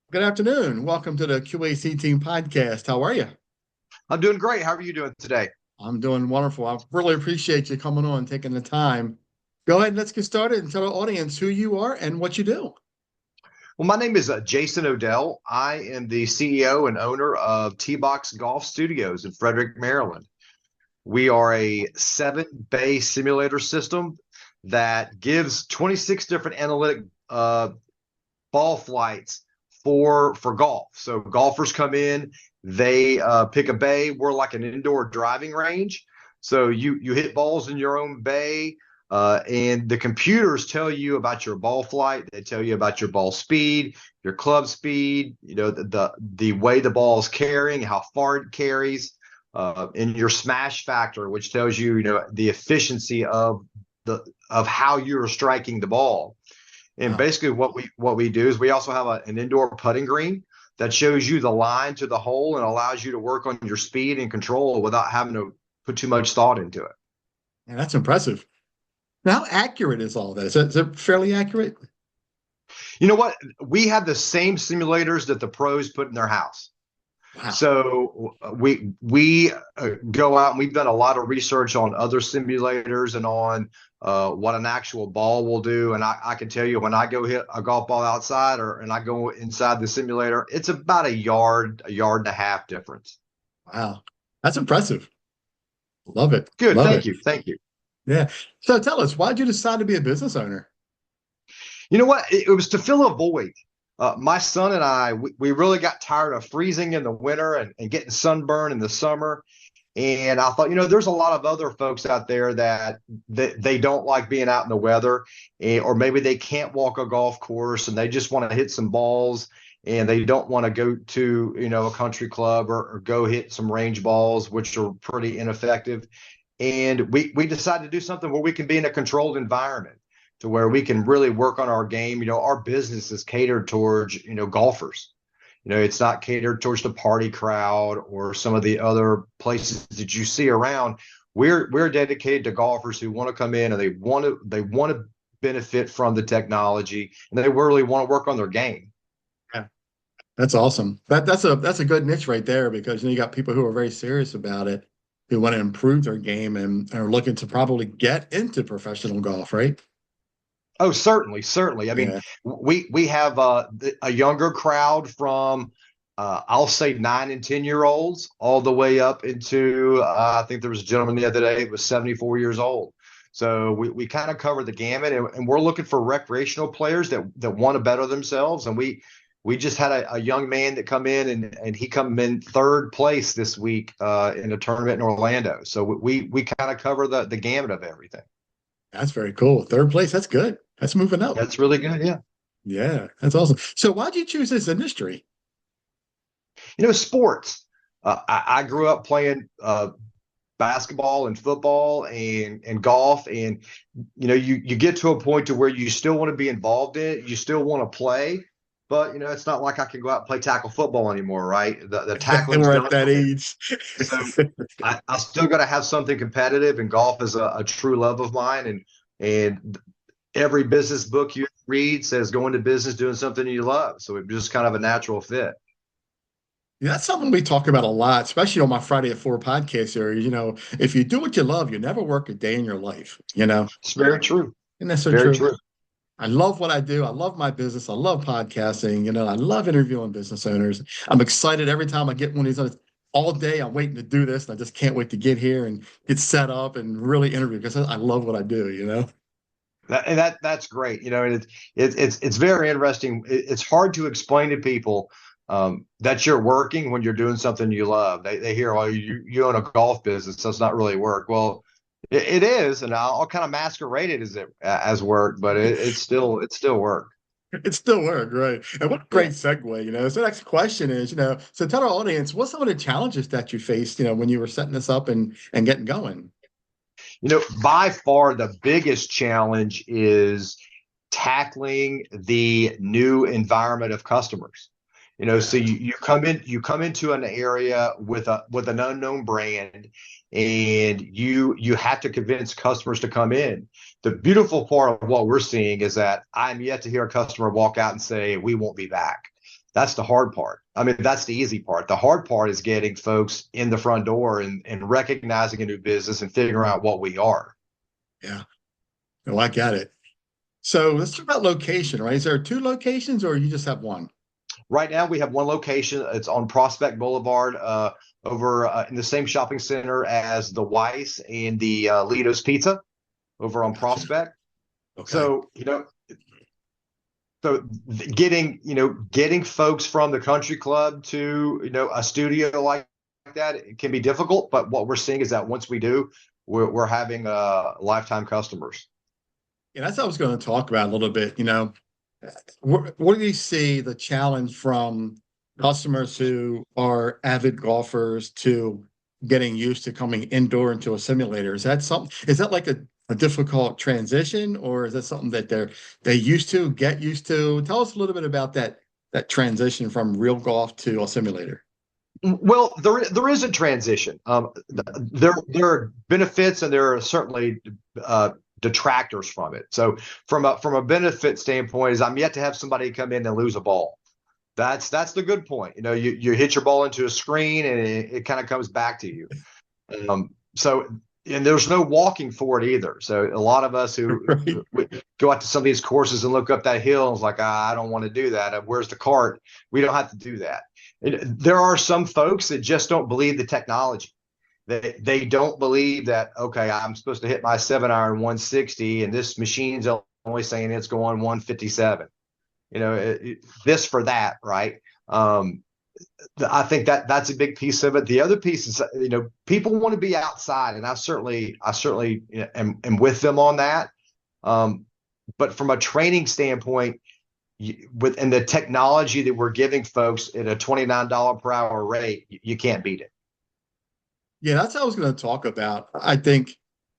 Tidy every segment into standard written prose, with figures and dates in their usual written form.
Good afternoon. Welcome to the Q.A.C. team podcast. How are you? I'm doing great. How are you doing today? I'm doing wonderful. I really appreciate you coming on, taking the time. Go ahead and let's get started and tell the audience who you are and what you do. Well, my name is Jason Odell. I am the CEO and owner of T-Box Golf Studios in Frederick, Maryland. We are a seven-bay simulator system that gives 26 different analytic ball flights for golf. So golfers come in, they pick a bay. We're like an indoor driving range. So you hit balls in your own bay, and the computers tell you about your ball flight. They tell you about your ball speed, your club speed. You know the way the ball is carrying, how far it carries, and your smash factor, which tells you the efficiency of how you're striking the ball. And Wow. basically, what we do is we also have an indoor putting green that shows you the line to the hole and allows you to work on your speed and control without having to put too much thought into it. And that's impressive. Now, how accurate is all that? Is it fairly accurate? You know what? We have the same simulators that the pros put in their house. Wow. So we go out and we've done a lot of research on other simulators and on what an actual ball will do. And I can tell you when I go hit a golf ball outside and I go inside the simulator, it's about a yard and a half difference. Wow. That's impressive. Love it. Good, Love it. thank you. Yeah. So tell us, why did you decide to be a business owner? You know what? It was to fill a void. My son and I, we really got tired of freezing in the winter and getting sunburn in the summer. And I thought, there's a lot of other folks out there that they don't like being out in the weather, or maybe they can't walk a golf course and they just want to hit some balls and they don't want to go to, a country club or go hit some range balls, which are pretty ineffective. And we decided to do something where we can be in a controlled environment to where we can really work on our game. Our business is catered towards, golfers. It's not catered towards the party crowd or some of the other places that you see around. We're dedicated to golfers who want to come in and they want to benefit from the technology and they really want to work on their game. Yeah. That's awesome. That's a good niche right there because you got people who are very serious about it, who want to improve their game and are looking to probably get into professional golf, right? Oh, certainly, certainly. I mean, Yeah. we have a younger crowd from I'll say 9 and 10-year-olds all the way up into I think there was a gentleman the other day who was 74 years old. So we kind of cover the gamut, and we're looking for recreational players that want to better themselves. And we just had a young man that come in and he come in third place this week in a tournament in Orlando. So we kind of cover the gamut of everything. That's very cool. Third place, that's good. That's moving up. That's really good. Yeah. Yeah, that's awesome. So why'd you choose this industry? Sports. I grew up playing basketball and football and golf, and you get to a point to where you still want to be involved in it. You still want to play, but it's not like I can go out and play tackle football anymore, right? The tackling's We're at done that for me. age. So I still got to have something competitive, and golf is a true love of mine. And every business book you read says go into business doing something you love. So it was just kind of a natural fit. Yeah, that's something we talk about a lot, especially on my Friday at 4 podcast series. If you do what you love, you never work a day in your life. It's very true. And that's so Very true. true. I love what I do. I love my business. I love podcasting. I love interviewing business owners. I'm excited every time I get one of these others. All day I'm waiting to do this, and I just can't wait to get here and get set up and really interview because I love what I do. That's great. And it's very interesting. It's hard to explain to people that you're working when you're doing something you love. They hear, well, you own a golf business, so it's not really work. Well, it is, and I'll kind of masquerade it as work, but it's still work. It still work, right? And what a Yeah. great segue. So the next question is, so tell our audience, what's some of the challenges that you faced, when you were setting this up and getting going? By far the biggest challenge is tackling the new environment of customers. So you come into an area with an unknown brand, and you have to convince customers to come in. The beautiful part of what we're seeing is that I'm yet to hear a customer walk out and say, we won't be back. That's the hard part. I mean, that's the easy part. The hard part is getting folks in the front door and recognizing a new business and figuring out what we are. Yeah. No, I get it. So let's talk about location, right? Is there two locations or you just have one? Right now, we have one location. It's on Prospect Boulevard, over in the same shopping center as the Weiss and the Lido's Pizza over on Gotcha. Prospect. Okay. So, so getting folks from the country club to, a studio like that, it can be difficult. But what we're seeing is that once we do, we're having lifetime customers. Yeah, that's what I was going to talk about a little bit. What do you see the challenge from customers who are avid golfers to getting used to coming indoor into a simulator? Is that like a difficult transition, or is that something that they used to get used to? Tell us a little bit about that transition from real golf to a simulator. Well, there is a transition. There are benefits and there are certainly detractors from it. So from a benefit standpoint, is I'm yet to have somebody come in and lose a ball. That's the good point. You hit your ball into a screen and it kind of comes back to you. So and there's no walking for it either. So a lot of us who Right. go out to some of these courses and look up that hill and it's like, I don't want to do that. Where's the cart? We don't have to do that. There are some folks that just don't believe the technology. They don't believe that, okay, I'm supposed to hit my 7-iron 160 and this machine's only saying it's going 157. This for that, right? I think that's a big piece of it. The other piece is, people want to be outside, and I certainly am with them on that. But from a training standpoint, within the technology that we're giving folks at a $29 per hour rate, you can't beat it. Yeah, that's what I was going to talk about. I think,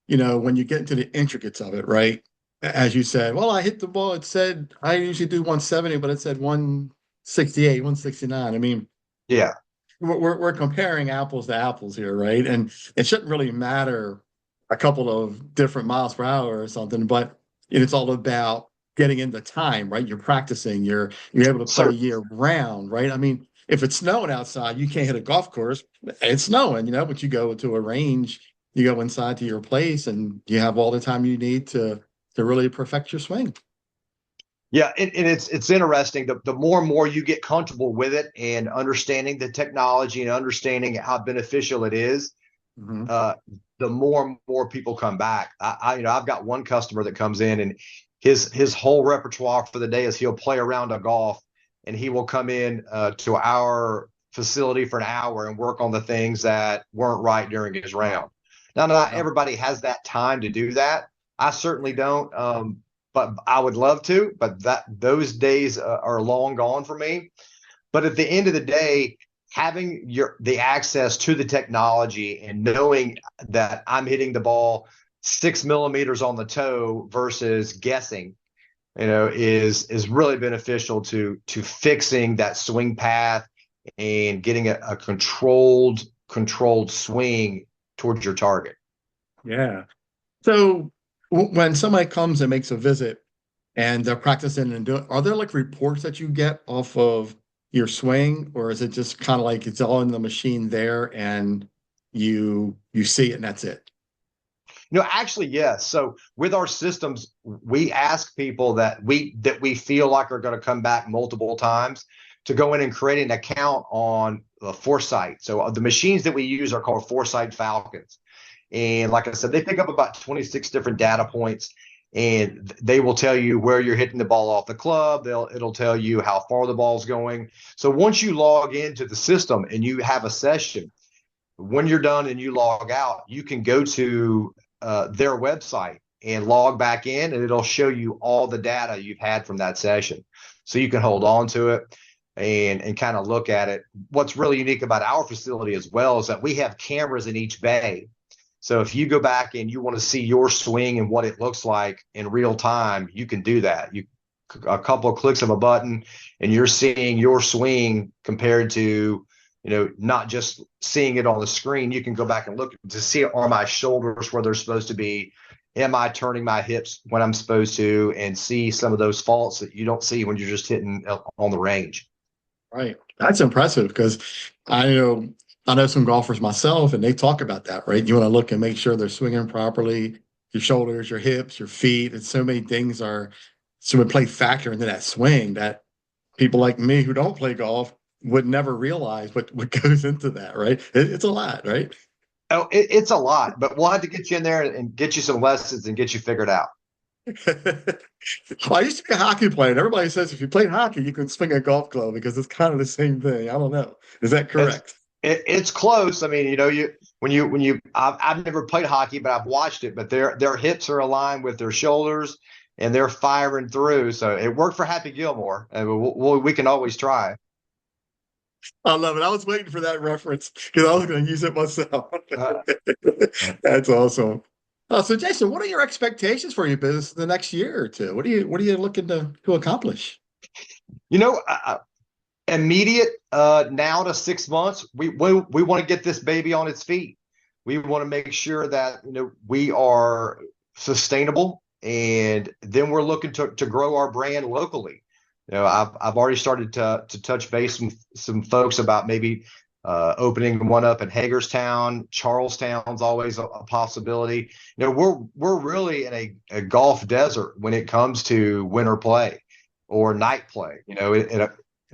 when you get into the intricates of it, right? As you said, well, I hit the ball. It said I usually do 170, but it said 168, 169. I mean, Yeah. we're comparing apples to apples here, right? And it shouldn't really matter a couple of different miles per hour or something, but it's all about getting into time, right? You're practicing, you're able to play So year round, right? I mean, if it's snowing outside, you can't hit a golf course. It's snowing, but you go to a range, you go inside to your place, and you have all the time you need to really perfect your swing. yeah, and it's interesting. The more and more you get comfortable with it and understanding the technology and understanding how beneficial it is, Mhm. uh, the more and more people come back. I've got one customer that comes in and his whole repertoire for the day is he'll play around a golf and he will come in to our facility for an hour and work on the things that weren't right during his round. Now, not Wow. everybody has that time to do that. I certainly don't, but I would love to. But those days are long gone for me. But at the end of the day, having the access to the technology and knowing that I'm hitting the ball 6 millimeters on the toe versus guessing, is really beneficial to fixing that swing path and getting a controlled swing towards your target. Yeah. So when somebody comes and makes a visit and they're practicing and doing, are there like reports that you get off of your swing, or is it just kind of like it's all in the machine there and you see it and that's it? Actually, yes. So with our systems, we ask people that we feel like are going to come back multiple times to go in and create an account on Foresight. So the machines that we use are called Foresight Falcons. And like I said, they pick up about 26 different data points and they will tell you where you're hitting the ball off the club. It'll tell you how far the ball's going. So once you log into the system and you have a session, when you're done and you log out, you can go to their website and log back in, and it'll show you all the data you've had from that session. So you can hold on to it and kind of look at it. What's really unique about our facility as well is that we have cameras in each bay. So if you go back and you want to see your swing and what it looks like in real time, you can do that. A couple of clicks of a button and you're seeing your swing compared to, not just seeing it on the screen. You can go back and look to see, are my shoulders where they're supposed to be? Am I turning my hips when I'm supposed to? And see some of those faults that you don't see when you're just hitting on the range. Right. That's impressive because I know I know some golfers myself and they talk about that, right? You want to look and make sure they're swinging properly, your shoulders, your hips, your feet, and so many things are so would play factor into that swing that people like me who don't play golf would never realize what goes into that, right? It's a lot, right? Oh, it's a lot, but we'll have to get you in there and get you some lessons and get you figured out. Well, I used to be a hockey player, and everybody says if you played hockey, you can swing a golf club because it's kind of the same thing. I don't know. Is that It's correct? it's close. I mean, you I've never played hockey, but I've watched it. But their hips are aligned with their shoulders, and they're firing through. So it worked for Happy Gilmore, and we can always try. I love it. I was waiting for that reference because I was going to use it myself. Uh, That's awesome. So Jason, what are your expectations for your business in the next year or two? What are you looking to accomplish? you know, immediate now to 6 months, we want to get this baby on its feet. We want to make sure that we are sustainable, and then we're looking to grow our brand locally. I've already started to touch base with some folks about maybe opening one up in Hagerstown. Charlestown's always a possibility. We're really in a golf desert when it comes to winter play or night play.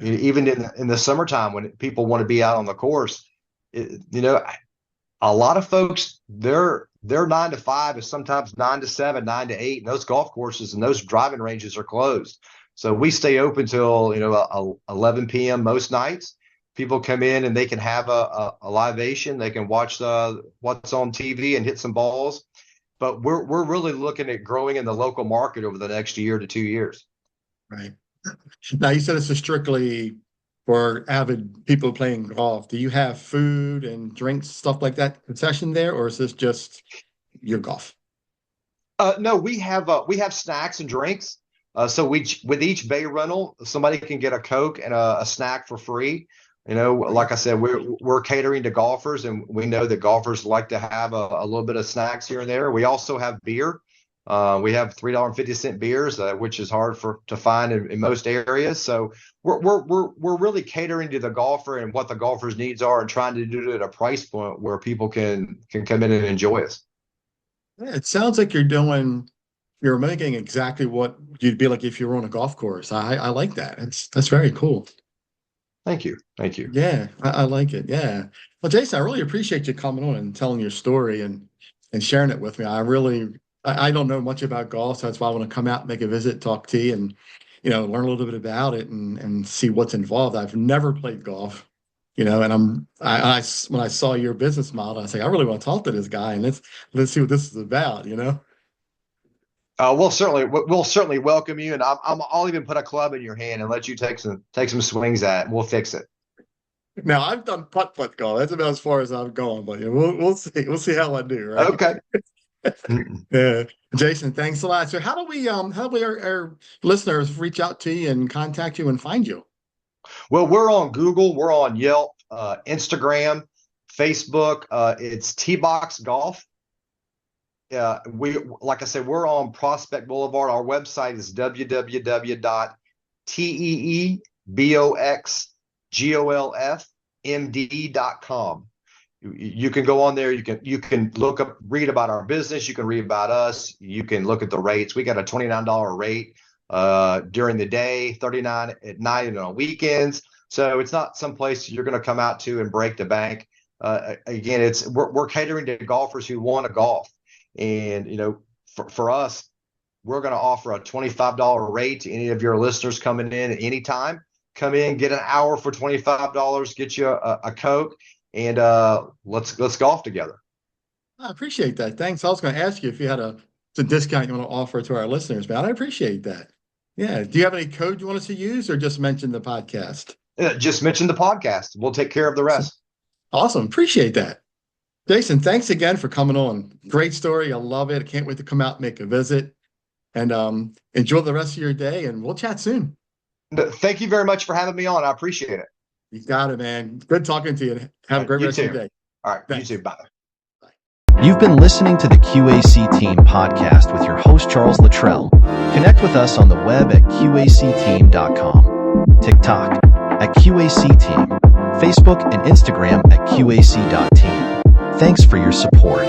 Even in the summertime when people want to be out on the course, a lot of folks their 9 to 5 is sometimes 9 to 7, 9 to 8, and those golf courses and those driving ranges are closed. So we stay open till 11 p.m. most nights. People come in and they can have a libation. They can watch what's on TV and hit some balls. But we're really looking at growing in the local market over the next year to 2 years. Right. Now you said this is strictly for avid people playing golf. Do you have food and drinks, stuff like that concession there, or is this just your golf? No, we have snacks and drinks. So with each bay rental, somebody can get a Coke and a snack for free. Like I said, we're catering to golfers, and we know that golfers like to have a little bit of snacks here and there. We also have beer. We have $3.50 beers, which is hard to find in most areas. So we're really catering to the golfer and what the golfer's needs are, and trying to do it at a price point where people can come in and enjoy us. Yeah, it sounds like you're making exactly what you'd be like if you were on a golf course. I like that. That's very cool. Thank you. Thank you. Yeah, I like it. Yeah. Well, Jason, I really appreciate you coming on and telling your story and sharing it with me. I don't know much about golf, so that's why I want to come out and make a visit, talk to you, and learn a little bit about it and see what's involved. I've never played golf, and when I saw your business model, I was like, I really want to talk to this guy and let's see what this is about. We'll certainly welcome you, and I'll even put a club in your hand and let you take some swings at it, and we'll fix it. Now I've done putt golf. That's about as far as I've gone, but we'll see. We'll see how I do, right? Okay. Yeah. Jason, thanks a lot. So how do we our listeners reach out to you and contact you and find you? Well, we're on Google, we're on Yelp, Instagram, Facebook. It's T-Box Golf. Like I said, we're on Prospect Boulevard. Our website is www.teeboxgolfmd.com. You can go on there. You can look up, read about our business. You can read about us. You can look at the rates. We got a $29 rate during the day, $39 at night and on weekends. So it's not some place you're going to come out to and break the bank. Again, we're catering to golfers who want to golf. And, for us, we're going to offer a $25 rate to any of your listeners coming in at any time. Come in, get an hour for $25, get you a Coke, and let's golf together. I appreciate that. Thanks. I was going to ask you if you had a discount you want to offer to our listeners, man. I appreciate that. Yeah. Do you have any code you want us to use, or just mention the podcast? Just mention the podcast. We'll take care of the rest. Awesome. Appreciate that. Jason, thanks again for coming on. Great story. I love it. I can't wait to come out and make a visit. And enjoy the rest of your day, and we'll chat soon. Thank you very much for having me on. I appreciate it. You got it, man. Good talking to you. Have a great rest of your day. All right. Thanks. You too. Bye. You've been listening to the Q.A.C. Team podcast with your host, Charles Luttrell. Connect with us on the web at QACteam.com, TikTok at Q.A.C. Team, Facebook and Instagram at Q.A.C.team. Thanks for your support.